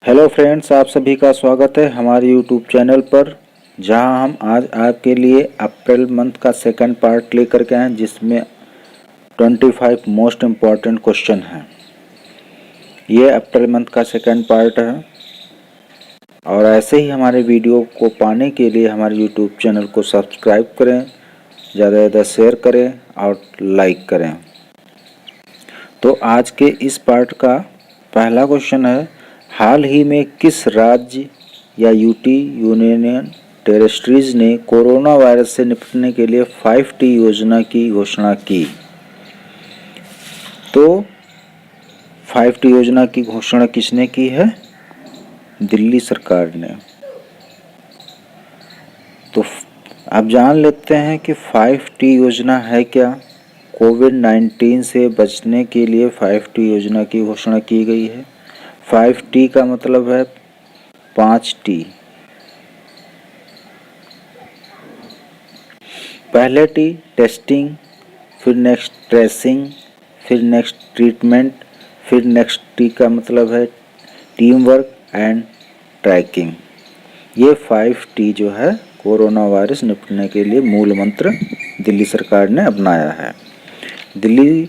Hello friends, आप सभी का स्वागत है हमारे यूट्यूब चैनल पर, जहां हम आज आपके लिए अप्रैल मंथ का सेकंड पार्ट लेकर के आए, जिसमें 25 मोस्ट इम्पॉर्टेंट क्वेश्चन हैं। ये अप्रैल मंथ का सेकंड पार्ट है और ऐसे ही हमारे वीडियो को पाने के लिए हमारे यूट्यूब चैनल को सब्सक्राइब करें, ज़्यादा से ज़्यादा शेयर करें और लाइक करें। तो आज के इस पार्ट का पहला क्वेश्चन है, हाल ही में किस राज्य या यूनियन टेरिटरीज ने कोरोना वायरस से निपटने के लिए 5T योजना की घोषणा की? तो 5T योजना की घोषणा किसने की है? दिल्ली सरकार ने। तो अब जान लेते हैं कि 5T योजना है क्या। कोविड-19 से बचने के लिए 5T योजना की घोषणा की गई है। 5T का मतलब है 5T। पहले टी टेस्टिंग, फिर नेक्स्ट ट्रेसिंग, फिर नेक्स्ट ट्रीटमेंट, फिर नेक्स्ट टी का मतलब है टीम वर्क एंड ट्रैकिंग। ये 5T जो है कोरोना वायरस निपटने के लिए मूल मंत्र दिल्ली सरकार ने अपनाया है। दिल्ली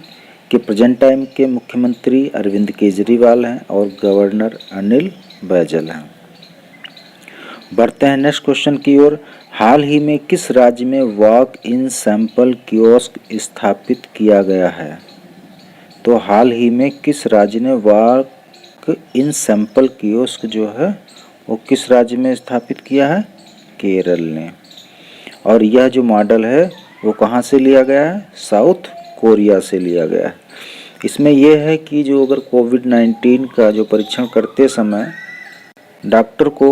के प्रेजेंट टाइम के मुख्यमंत्री अरविंद केजरीवाल हैं और गवर्नर अनिल बैजल हैं। बढ़ते हैं नेक्स्ट क्वेश्चन की ओर। हाल ही में किस राज्य में वॉक इन सैंपल कियोस्क स्थापित किया गया है? तो हाल ही में किस राज्य ने वॉक इन सैंपल कियोस्क जो है वो किस राज्य में स्थापित किया है? केरल ने। और यह जो मॉडल है वो कहाँ से लिया गया है? साउथ कोरिया से लिया गया है। इसमें यह है कि जो अगर कोविड-19 का जो परीक्षण करते समय डॉक्टर को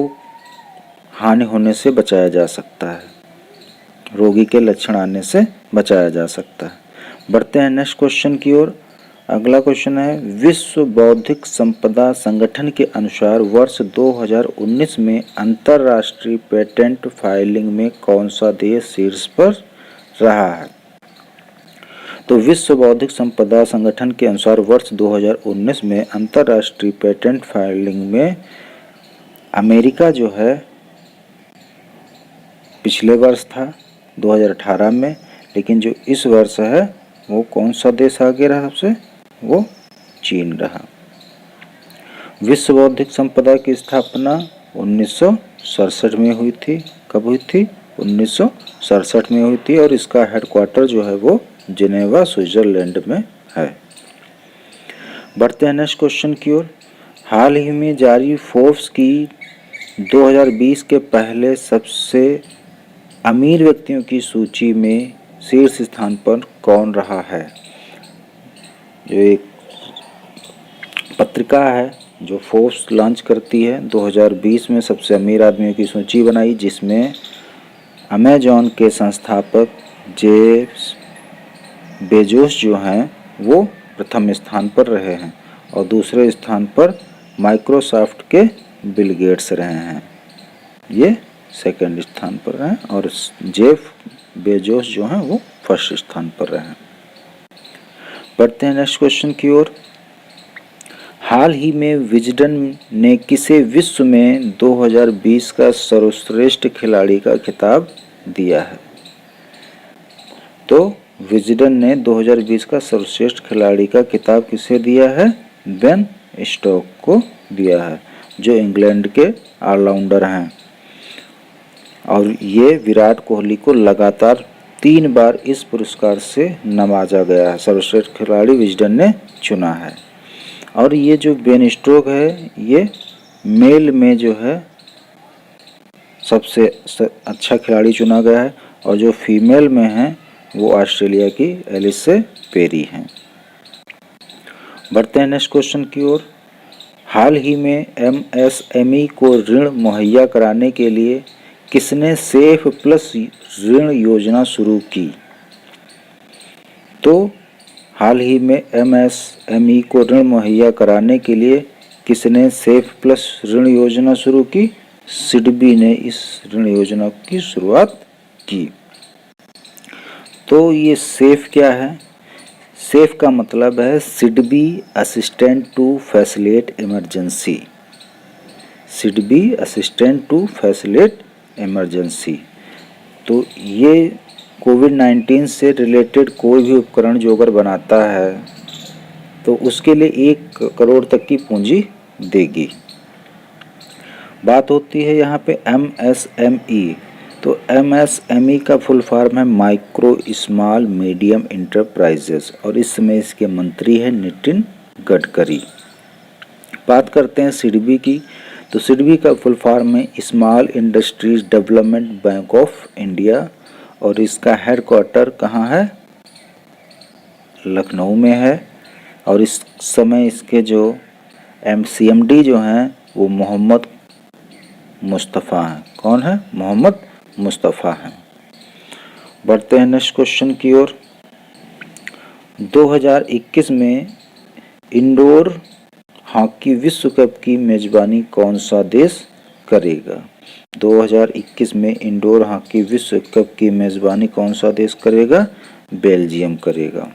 हानि होने से बचाया जा सकता है, रोगी के लक्षण आने से बचाया जा सकता है। बढ़ते हैं नेक्स्ट क्वेश्चन की ओर। अगला क्वेश्चन है, विश्व बौद्धिक संपदा संगठन के अनुसार वर्ष 2019 में अंतर्राष्ट्रीय पेटेंट फाइलिंग में कौन सा देश शीर्ष पर रहा है? तो विश्व बौद्धिक संपदा संगठन के अनुसार वर्ष 2019 में अंतर्राष्ट्रीय पेटेंट फाइलिंग में अमेरिका जो है पिछले वर्ष था 2018 में, लेकिन जो इस वर्ष है वो कौन सा देश आगे रहा सबसे? वो चीन रहा। विश्व बौद्धिक संपदा की स्थापना 1967 में हुई थी। कब हुई थी? 1967 में हुई थी और इसका हेडक्वार्टर जो है वो जिनेवा स्विट्जरलैंड में है। बढ़ते हैं नेक्स्ट क्वेश्चन की ओर। हाल ही में जारी फोर्ब्स की 2020 के पहले सबसे अमीर व्यक्तियों की सूची में शीर्ष स्थान पर कौन रहा है? जो एक पत्रिका है जो फोर्ब्स लॉन्च करती है 2020 में सबसे अमीर आदमियों की सूची बनाई, जिसमें अमेजॉन के संस्थापक जेफ बेजोस जो हैं वो प्रथम स्थान पर रहे हैं और दूसरे स्थान पर माइक्रोसॉफ्ट के बिल गेट्स रहे हैं, ये सेकंड स्थान पर रहे और जेफ बेजोस जो हैं वो फर्स्ट स्थान पर रहे हैं। बढ़ते हैं नेक्स्ट क्वेश्चन की ओर। हाल ही में विजडन ने किसे विश्व में 2020 का सर्वश्रेष्ठ खिलाड़ी का खिताब दिया है? तो विजडन ने 2020 का सर्वश्रेष्ठ खिलाड़ी का खिताब किसे दिया है? बेन स्टोक को दिया है, जो इंग्लैंड के ऑलराउंडर हैं। और ये विराट कोहली को लगातार 3 बार इस पुरस्कार से नवाजा गया है, सर्वश्रेष्ठ खिलाड़ी विजडन ने चुना है। और ये जो बेन स्टोक है ये मेल में जो है सबसे अच्छा खिलाड़ी चुना गया है और जो फीमेल में है वो ऑस्ट्रेलिया की एलिस पेरी हैं। बढ़ते हैं नेक्स्ट क्वेश्चन की ओर। हाल ही में MSME को ऋण मुहैया कराने के लिए किसने सेफ प्लस ऋण योजना शुरू की? तो हाल ही में MSME को ऋण मुहैया कराने के लिए किसने सेफ प्लस ऋण योजना शुरू की? सिडबी ने इस ऋण योजना की शुरुआत की। तो ये सेफ क्या है? सेफ का मतलब है SIDBI assistant to facilitate emergency. SIDBI assistant to facilitate emergency. तो ये कोविड-19 से रिलेटेड कोई भी उपकरण जो अगर बनाता है तो उसके लिए 1 करोड़ तक की पूंजी देगी। बात होती है यहाँ पे MSME। तो MSME का फुल फॉर्म है माइक्रो स्मॉल मीडियम इंटरप्राइजेस और इस समय इसके मंत्री हैं नितिन गडकरी। बात करते हैं सिडबी की। तो सिडबी का फुल फॉर्म है small industries development bank of India और इसका हेडक्वार्टर कहाँ है? लखनऊ में है। और इस समय इसके जो CMD जो हैं वो मोहम्मद मुस्तफ़ा हैं। कौन है? मोहम्मद मुस्तफ़ा हैं। बढ़ते हैं नेक्स्ट क्वेश्चन की ओर। 2021 में इंडोर हॉकी विश्व कप की मेजबानी कौन सा देश करेगा? 2021 में इंडोर हॉकी विश्व कप की मेजबानी कौन सा देश करेगा? बेल्जियम करेगा।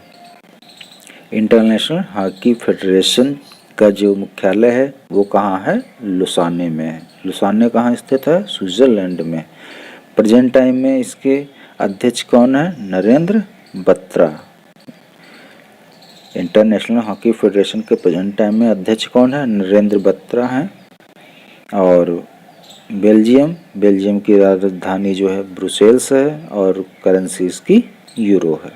इंटरनेशनल हॉकी फेडरेशन का जो मुख्यालय है वो कहाँ है? लुसाने में है। लुसाने कहाँ स्थित है? स्विट्जरलैंड में। प्रेजेंट टाइम में इसके अध्यक्ष कौन है? Narendra Batra. International hockey federation के प्रेजेंट टाइम में अध्यक्ष कौन है? नरेंद्र बत्रा हैं। और बेल्जियम की राजधानी जो है ब्रुसेल्स है और करेंसी इसकी यूरो है।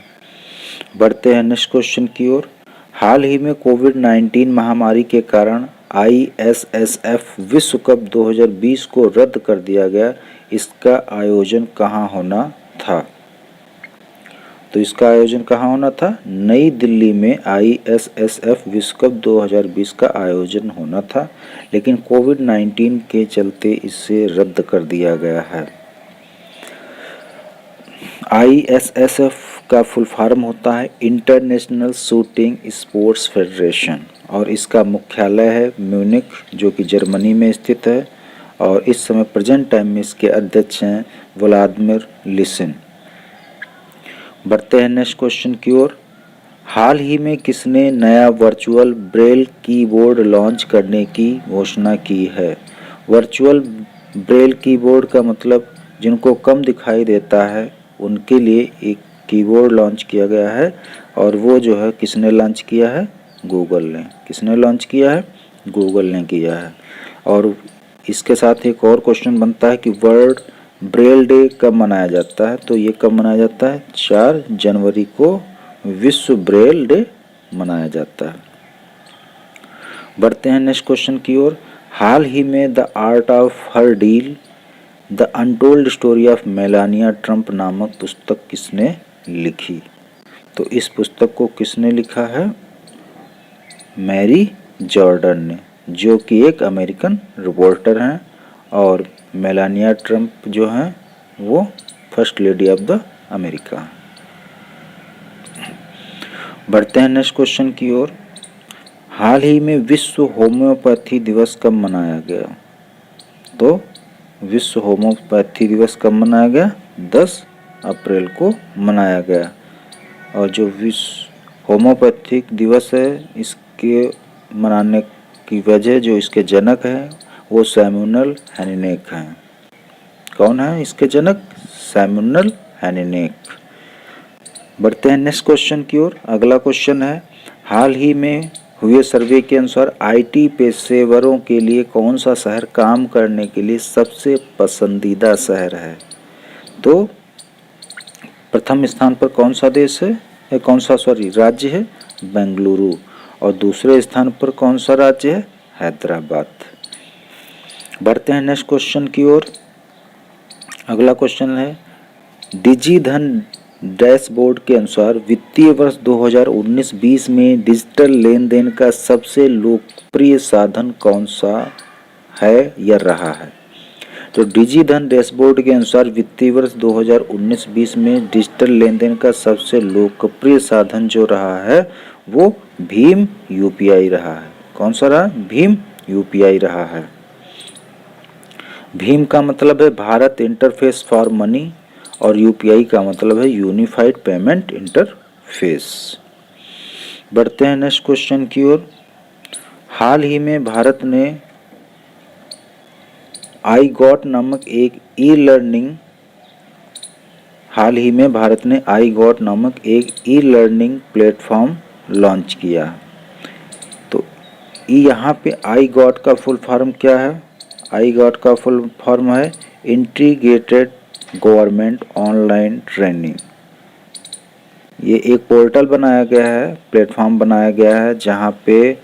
बढ़ते हैं नेक्स्ट क्वेश्चन की ओर। हाल ही में कोविड-19 महामारी के कारण ISSF विश्व कप 2020 को रद्द कर दिया गया। इसका आयोजन कहाँ होना था? तो इसका आयोजन कहाँ होना था? नई दिल्ली में ISSF विश्व कप 2020 का आयोजन होना था, लेकिन कोविड-19 के चलते इसे रद्द कर दिया गया है। ISSF का फुल फॉर्म होता है इंटरनेशनल शूटिंग स्पोर्ट्स फेडरेशन और इसका मुख्यालय है म्यूनिख जो कि जर्मनी में स्थित है। और इस समय प्रेजेंट टाइम में इसके अध्यक्ष हैं व्लादिमीर लिसिन। बढ़ते हैं नेक्स्ट क्वेश्चन की ओर। हाल ही में किसने नया वर्चुअल ब्रेल कीबोर्ड लॉन्च करने की घोषणा की है? वर्चुअल ब्रेल कीबोर्ड का मतलब जिनको कम दिखाई देता है उनके लिए एक कीबोर्ड लॉन्च किया गया है और वो जो है किसने लॉन्च किया है? गूगल ने। किसने लॉन्च किया है? गूगल ने किया है। और इसके साथ एक और क्वेश्चन बनता है कि वर्ल्ड ब्रेल डे कब मनाया जाता है? तो ये कब मनाया जाता है? 4 जनवरी को विश्व ब्रेल डे मनाया जाता है। बढ़ते हैं नेक्स्ट क्वेश्चन की ओर। हाल ही में the art of her deal the untold story of Melania Trump नामक पुस्तक किसने लिखी? तो इस पुस्तक को किसने लिखा है? मैरी जॉर्डन ने, जो कि एक अमेरिकन रिपोर्टर हैं और मेलानिया ट्रंप जो हैं वो first lady of the America. बढ़ते हैं नेक्स्ट क्वेश्चन की ओर। हाल ही में विश्व होम्योपैथी दिवस कब मनाया गया? तो विश्व होम्योपैथी दिवस कब मनाया गया? 10 अप्रैल को मनाया गया। और जो विश्व होम्योपैथिक दिवस है इसके मनाने की वजह जो इसके जनक हैं वो सैमुअल हेनिनेक हैं। कौन है इसके जनक? सैमुअल हेनिनेक। बढ़ते हैं नेक्स्ट क्वेश्चन की ओर। अगला क्वेश्चन है हाल ही में हुए सर्वे के अनुसार IT पेशेवरों के लिए कौन सा शहर काम करने के लिए सबसे पसंदीदा शहर है? तो प्रथम स्थान पर कौन सा देश है? राज्य है? बेंगलुरु। और दूसरे स्थान पर कौन सा राज्य है? हैदराबाद। बढ़ते हैं नेक्स्ट क्वेश्चन की ओर। अगला क्वेश्चन है डिजिधन डैशबोर्ड के अनुसार वित्तीय वर्ष 2019-20 में डिजिटल लेन देन का सबसे लोकप्रिय साधन कौन सा है या रहा है? तो डिजिधन डैशबोर्ड के अनुसार वित्तीय वर्ष 2019-20 में डिजिटल लेन देन का सबसे लोकप्रिय साधन जो रहा है वो भीम UPI रहा है। कौन सा रहा? भीम UPI रहा है। भीम का मतलब है भारत इंटरफेस फॉर मनी और UPI का मतलब है यूनिफाइड पेमेंट इंटरफेस। बढ़ते हैं नेक्स्ट क्वेश्चन की ओर। हाल ही में भारत ने आई गॉट नामक एक ई लर्निंग, हाल ही में भारत ने आई गॉट नामक एक ई लर्निंग प्लेटफॉर्म लॉन्च किया। तो यहाँ पे आई गॉट का फुल फॉर्म क्या है? आई गॉट का फुल फॉर्म है इंटीग्रेटेड गवर्नमेंट ऑनलाइन ट्रेनिंग। ये एक पोर्टल बनाया गया है, प्लेटफॉर्म बनाया गया है, जहाँ पे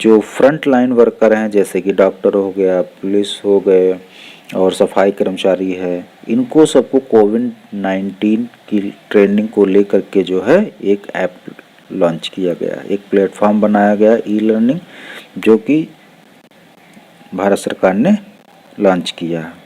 जो फ्रंट लाइन वर्कर हैं जैसे कि डॉक्टर हो गया, पुलिस हो गए और सफाई कर्मचारी है, इनको सबको कोविड-19 की ट्रेनिंग को लेकर के जो है एक ऐप लॉन्च किया गया, एक प्लेटफॉर्म बनाया गया ई लर्निंग, जो कि भारत सरकार ने लॉन्च किया है।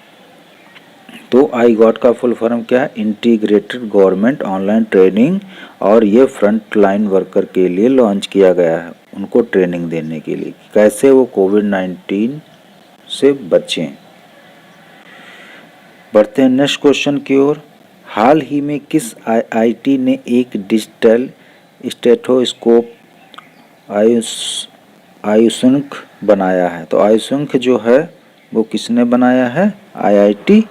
तो आई गॉट का फुल फॉर्म क्या है? इंटीग्रेटेड गवर्नमेंट ऑनलाइन ट्रेनिंग, और ये फ्रंट लाइन वर्कर के लिए लॉन्च किया गया है, उनको ट्रेनिंग देने के लिए कैसे वो कोविड-19 से बचें। बढ़ते हैं नेक्स्ट क्वेश्चन की ओर। हाल ही में किस आईआईटी ने एक डिजिटल स्टेथोस्कोप आयुषंक बनाया है? तो आयुषंक जो है वो किसने बनाया है? आईआईटी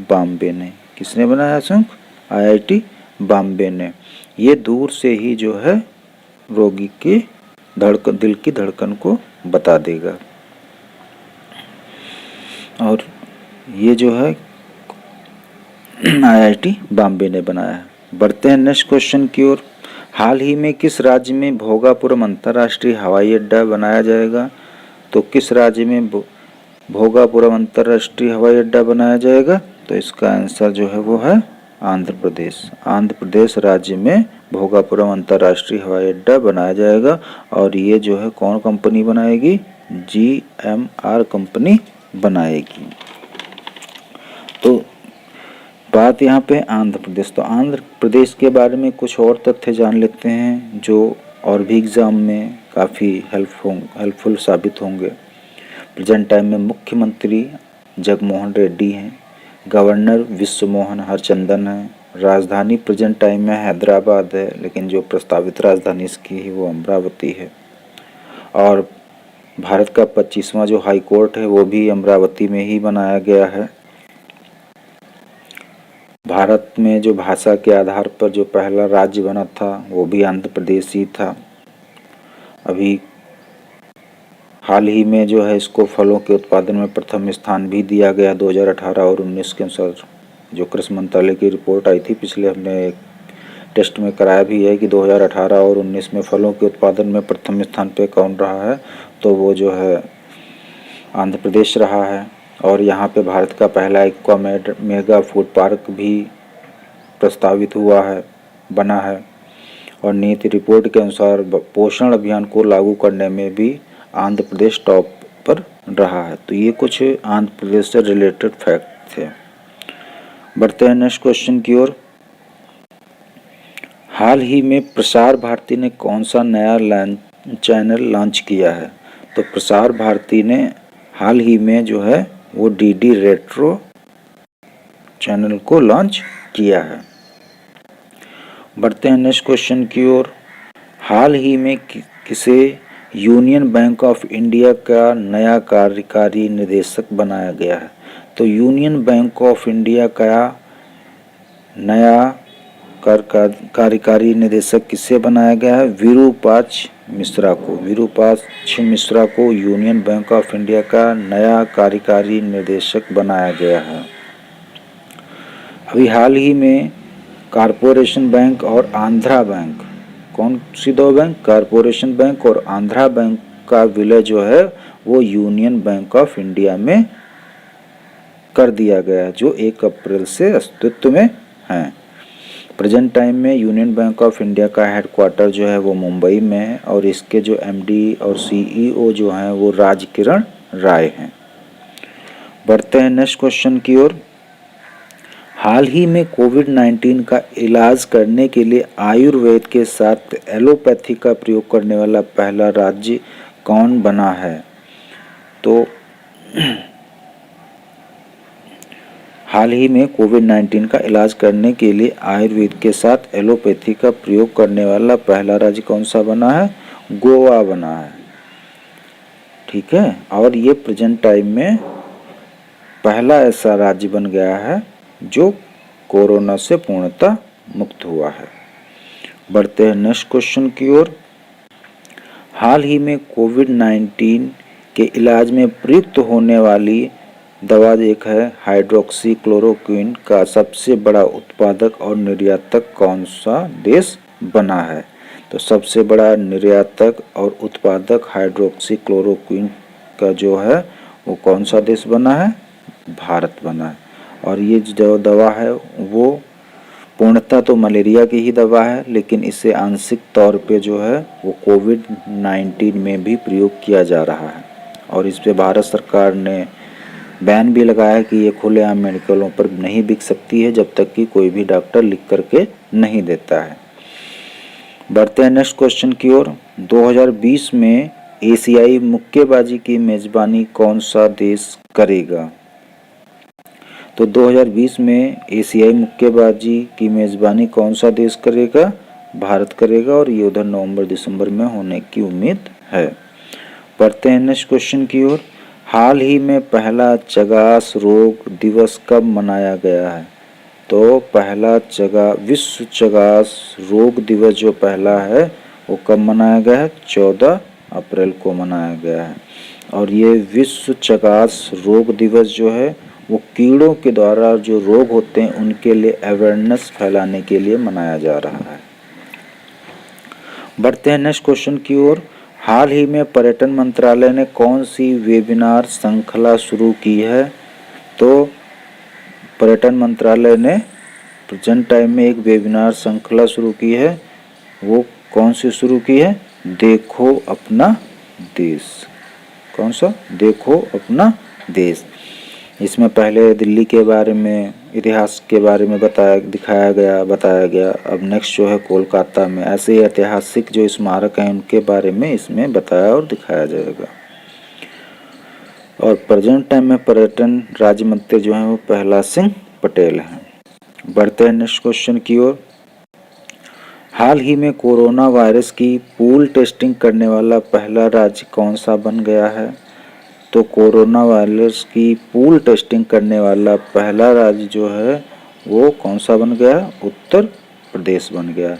बॉम्बे ने। किसने बनाया आयुषंक? आईआईटी बॉम्बे ने। ये दूर से ही जो है रोगी की धड़कन, दिल की धड़कन को बता देगा, और ये जो है आईआईटी बॉम्बे ने बनाया है। बढ़ते हैं नेक्स्ट क्वेश्चन की ओर। हाल ही में किस राज्य में भोगापुरम अंतर्राष्ट्रीय हवाई अड्डा बनाया जाएगा? तो किस राज्य में भोगापुरम अंतर्राष्ट्रीय हवाई अड्डा बनाया जाएगा? तो इसका आंसर जो है वो है आंध्र प्रदेश। आंध्र प्रदेश राज्य में भोगापुरम अंतर्राष्ट्रीय हवाई अड्डा बनाया जाएगा, और ये जो है कौन कंपनी बनाएगी? GMR कंपनी बनाएगी। तो बात यहाँ पे आंध्र प्रदेश। तो आंध्र प्रदेश के बारे में कुछ और तथ्य जान लेते हैं जो और भी एग्ज़ाम में काफ़ी हेल्पफुल साबित होंगे। प्रेजेंट टाइम में मुख्यमंत्री जगनमोहन रेड्डी हैं, गवर्नर विश्वमोहन हरचंदन है, राजधानी प्रेजेंट टाइम में हैदराबाद है, लेकिन जो प्रस्तावित राजधानी इसकी है वो अमरावती है, और भारत का 25वां जो हाई कोर्ट है वो भी अमरावती में ही बनाया गया है। भारत में जो भाषा के आधार पर जो पहला राज्य बना था वो भी आंध्र प्रदेश ही था। अभी हाल ही में जो है इसको फलों के उत्पादन में प्रथम स्थान भी दिया गया 2018 और 19 के अनुसार। जो कृषि मंत्रालय की रिपोर्ट आई थी पिछले, हमने एक टेस्ट में कराया भी है कि 2018 और 19 में फलों के उत्पादन में प्रथम स्थान पे कौन रहा है, तो वो जो है आंध्र प्रदेश रहा है। और यहाँ पे भारत का पहला एक्वा मेगा फूड पार्क भी प्रस्तावित हुआ है, बना है, और नीति रिपोर्ट के अनुसार पोषण अभियान को लागू करने में भी आंध्र प्रदेश टॉप पर रहा है। तो ये कुछ आंध्र प्रदेश से रिलेटेड फैक्ट थे। बढ़ते हैं नेक्स्ट क्वेश्चन की ओर। हाल ही में प्रसार भारती ने कौन सा नया चैनल लॉन्च किया है? तो प्रसार भारती ने हाल ही में जो है वो डीडी रेट्रो चैनल को लॉन्च किया है। बढ़ते हैं नेक्स्ट क्वेश्चन की ओर। हाल ही में किसे यूनियन बैंक ऑफ इंडिया का नया कार्यकारी निदेशक बनाया गया है? तो यूनियन बैंक ऑफ इंडिया का नया कार्यकारी निदेशक किससे बनाया गया है? विरूपाक्ष मिश्रा को। विरूपाक्ष मिश्रा को यूनियन बैंक ऑफ इंडिया का नया कार्यकारी निदेशक बनाया गया है। अभी हाल ही में कॉरपोरेशन बैंक और आंध्रा बैंक, कौन सी दो बैंक? कॉरपोरेशन बैंक और आंध्रा बैंक का विलय जो है वो यूनियन बैंक ऑफ इंडिया में कर दिया गया है, जो 1 अप्रैल से अस्तित्व में है। प्रेजेंट टाइम में यूनियन बैंक ऑफ इंडिया का हेडक्वार्टर जो है वो मुंबई में है, और इसके जो MD और CEO जो हैं वो राजकिरण राय हैं। बढ़ते हैं नेक्स्ट क्वेश्चन की ओर। हाल ही में कोविड-19 का इलाज करने के लिए आयुर्वेद के साथ एलोपैथी का प्रयोग करने वाला पहला राज्य कौन बना है? तो हाल ही में कोविड-19 का इलाज करने के लिए आयुर्वेद के साथ एलोपैथी का प्रयोग करने वाला पहला राज्य कौन सा बना है? गोवा बना है। ठीक है, और ये प्रेजेंट टाइम में पहला ऐसा राज्य बन गया है जो कोरोना से पूर्णतः मुक्त हुआ है। बढ़ते हैं नेक्स्ट क्वेश्चन की ओर। हाल ही में कोविड-19 के इलाज में प्रयुक्त होने वाली दवा एक है हाइड्रोक्सी क्लोरोक्विन का सबसे बड़ा उत्पादक और निर्यातक कौन सा देश बना है? तो सबसे बड़ा निर्यातक और उत्पादक हाइड्रोक्सी क्लोरोक्विन का जो है वो कौन सा देश बना है? भारत बना है। और ये जो दवा है वो पूर्णतः तो मलेरिया की ही दवा है, लेकिन इसे आंशिक तौर पे जो है वो कोविड-19 में भी प्रयोग किया जा रहा है। और इस पे भारत सरकार ने बैन भी लगाया है कि ये खुलेआम मेडिकलों पर नहीं बिक सकती है जब तक कि कोई भी डॉक्टर लिख करके नहीं देता है। बढ़ते हैं नेक्स्ट क्वेश्चन की ओर। 2020 में एशियाई मुक्केबाजी की मेजबानी कौन सा देश करेगा? तो 2020 में एशियाई मुक्केबाजी की मेजबानी कौन सा देश करेगा? भारत करेगा और ये उधर नवंबर दिसंबर में होने की उम्मीद है। बढ़ते हैं नेक्स्ट क्वेश्चन की ओर। हाल ही में पहला चगास रोग दिवस कब मनाया गया है? तो पहला विश्व चगास रोग दिवस जो पहला है वो कब मनाया गया है? 14 अप्रैल को मनाया गया है। और ये विश्व चगास रोग दिवस जो है वो कीड़ों के द्वारा जो रोग होते हैं उनके लिए अवेयरनेस फैलाने के लिए मनाया जा रहा है। बढ़ते हैं नेक्स्ट क्वेश्चन की ओर। हाल ही में पर्यटन मंत्रालय ने कौन सी वेबिनार श्रृंखला शुरू की है? तो पर्यटन मंत्रालय ने प्रेजेंट टाइम में एक वेबिनार श्रृंखला शुरू की है। वो कौन सी शुरू की है? देखो अपना देश। कौन सा? देखो अपना देश। इसमें पहले दिल्ली के बारे में, इतिहास के बारे में बताया गया। अब नेक्स्ट जो है कोलकाता में ऐसे ही ऐतिहासिक जो स्मारक हैं उनके बारे में इसमें बताया और दिखाया जाएगा। और प्रेजेंट टाइम में पर्यटन राज्य मंत्री जो हैं वो प्रहलाद सिंह पटेल हैं। बढ़ते हैं नेक्स्ट क्वेश्चन की ओर। हाल ही में कोरोना वायरस की पूल टेस्टिंग करने वाला पहला राज्य कौन सा बन गया है? तो कोरोना वायरस की पूल टेस्टिंग करने वाला पहला राज्य जो है वो कौन सा बन गया? उत्तर प्रदेश बन गया।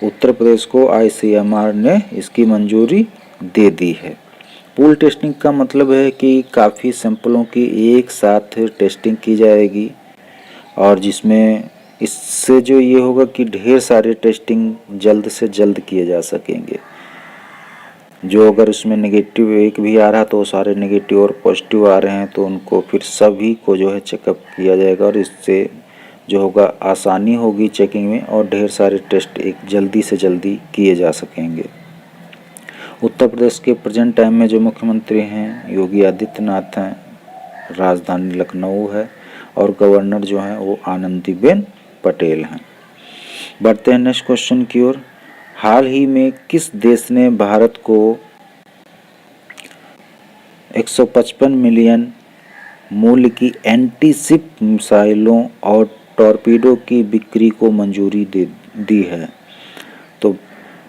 उत्तर प्रदेश को ICMR ने इसकी मंजूरी दे दी है। पूल टेस्टिंग का मतलब है कि काफ़ी सैंपलों की एक साथ टेस्टिंग की जाएगी और जिसमें इससे जो ये होगा कि ढेर सारे टेस्टिंग जल्द से जल्द किए जा सकेंगे। जो अगर उसमें नेगेटिव एक भी आ रहा तो सारे नेगेटिव और पॉजिटिव आ रहे हैं तो उनको फिर सभी को जो है चेकअप किया जाएगा और इससे जो होगा आसानी होगी चेकिंग में और ढेर सारे टेस्ट एक जल्दी से जल्दी किए जा सकेंगे। उत्तर प्रदेश के प्रेजेंट टाइम में जो मुख्यमंत्री हैं योगी आदित्यनाथ हैं, राजधानी लखनऊ है और गवर्नर जो हैं वो आनंदीबेन पटेल हैं। बढ़ते हैं नेक्स्ट क्वेश्चन की ओर। हाल ही में किस देश ने भारत को 155 मिलियन मूल्य की एंटी-शिप मिसाइलों और टॉर्पीडो की बिक्री को मंजूरी दी है? तो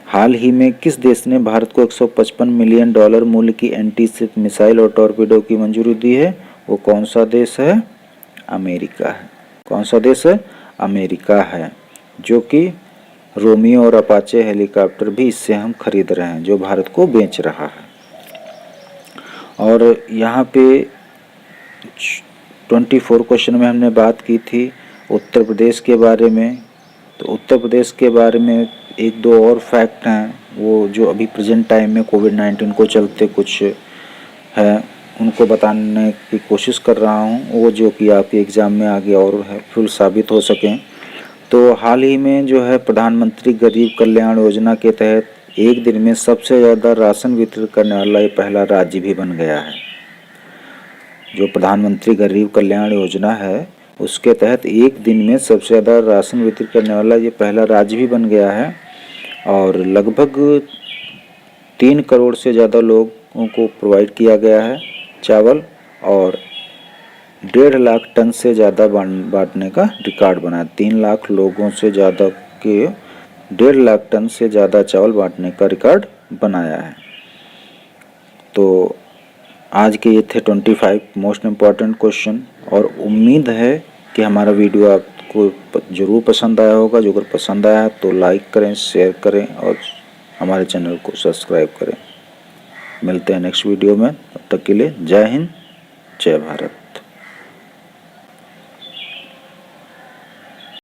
हाल ही में किस देश ने भारत को 155 मिलियन डॉलर मूल्य की एंटी-शिप मिसाइल और टॉर्पीडो की मंजूरी दी है? वो कौन सा देश है? अमेरिका है। कौन सा देश है? अमेरिका है, जो कि रोमियो और अपाचे हेलीकॉप्टर भी इससे हम खरीद रहे हैं जो भारत को बेच रहा है। और यहाँ पे 24 क्वेश्चन में हमने बात की थी उत्तर प्रदेश के बारे में। तो उत्तर प्रदेश के बारे में एक दो और फैक्ट हैं वो जो अभी प्रेजेंट टाइम में कोविड-19 को चलते कुछ है उनको बताने की कोशिश कर रहा हूँ, वो जो कि आपके एग्ज़ाम में आगे और हेल्पफुल साबित हो सकें। तो हाल ही में जो है प्रधानमंत्री गरीब कल्याण योजना के तहत एक दिन में सबसे ज़्यादा राशन वितरित करने वाला ये पहला राज्य भी बन गया है। जो प्रधानमंत्री गरीब कल्याण योजना है उसके तहत एक दिन में सबसे ज़्यादा राशन वितरित करने वाला ये पहला राज्य भी बन गया है और लगभग 3 करोड़ से ज़्यादा लोगों को प्रोवाइड किया गया है चावल और 1.5 लाख टन से ज़्यादा बांटने का रिकॉर्ड बना। 3 लाख लोगों से ज़्यादा के 1.5 लाख टन से ज़्यादा चावल बांटने का रिकॉर्ड बनाया है। तो आज के ये थे 25 मोस्ट इम्पॉर्टेंट क्वेश्चन, और उम्मीद है कि हमारा वीडियो आपको ज़रूर पसंद आया होगा। जो अगर पसंद आया तो लाइक करें, शेयर करें और हमारे चैनल को सब्सक्राइब करें। मिलते हैं नेक्स्ट वीडियो में, तब तक के लिए जय हिंद, जय भारत।